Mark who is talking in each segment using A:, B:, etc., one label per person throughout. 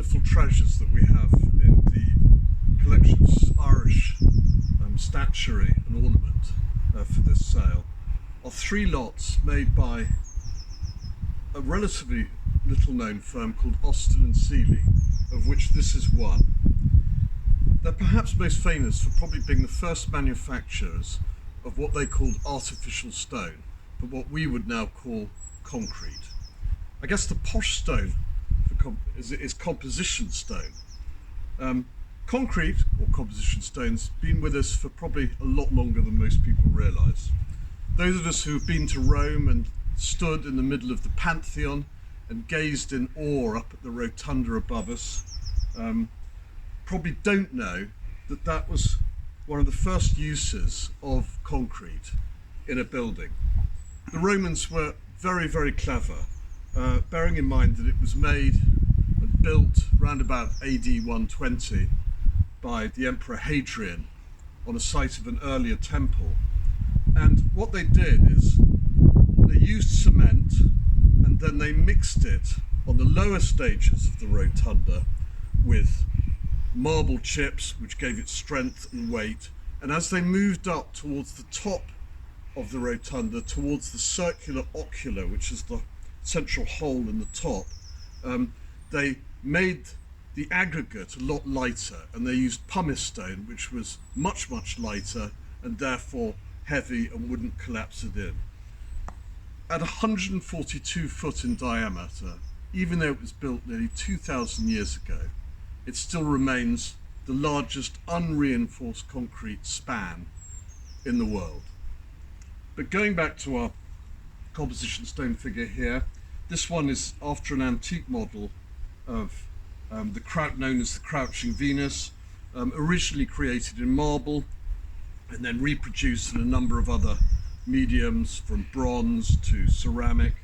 A: wonderful treasures that we have in the collection of Irish statuary and ornament for this sale are three lots made by a relatively little known firm called Austin and Seeley, of which this is one. They're perhaps most famous for probably being the first manufacturers of what they called artificial stone, but what we would now call concrete. I guess the posh stone is composition stone. Concrete, or composition stones, been with us for probably a lot longer than most people realise. Those of us who have been to Rome and stood in the middle of the Pantheon and gazed in awe up at the rotunda above us probably don't know that that was one of the first uses of concrete in a building. The Romans were very, very clever, bearing in mind that it was made and built around about AD 120 by the Emperor Hadrian on a site of an earlier temple. And what they did is they used cement and then they mixed it on the lower stages of the rotunda with marble chips, which gave it strength and weight. And as they moved up towards the top of the rotunda, towards the circular ocular, which is the central hole in the top, they made the aggregate a lot lighter, and they used pumice stone, which was much, much lighter and therefore heavy and wouldn't collapse it in. At 142 foot in diameter, even though it was built nearly 2,000 years ago, it still remains the largest unreinforced concrete span in the world. But going back to our composition stone figure here, this one is after an antique model of known as the Crouching Venus, originally created in marble and then reproduced in a number of other mediums, from bronze to ceramic.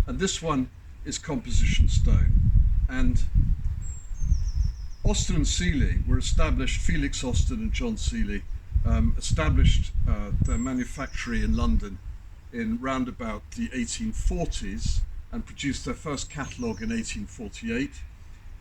A: And this one is composition stone. And Austin and Seeley were established, Felix Austin and John Seeley, established their manufactory in London in round about the 1840s and produced their first catalogue in 1848.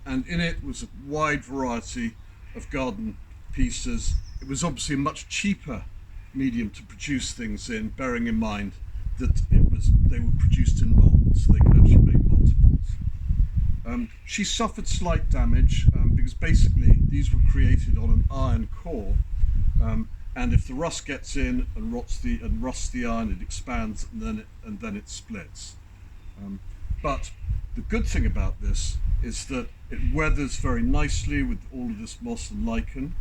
A: And in it was a wide variety of garden pieces. It was obviously a much cheaper medium to produce things in, bearing in mind that they were produced in molds, so they could actually make multiples. She suffered slight damage because basically these were created on an iron core, and if the rust gets in and rusts the iron, it expands and then it splits. But the good thing about this is that it weathers very nicely with all of this moss and lichen.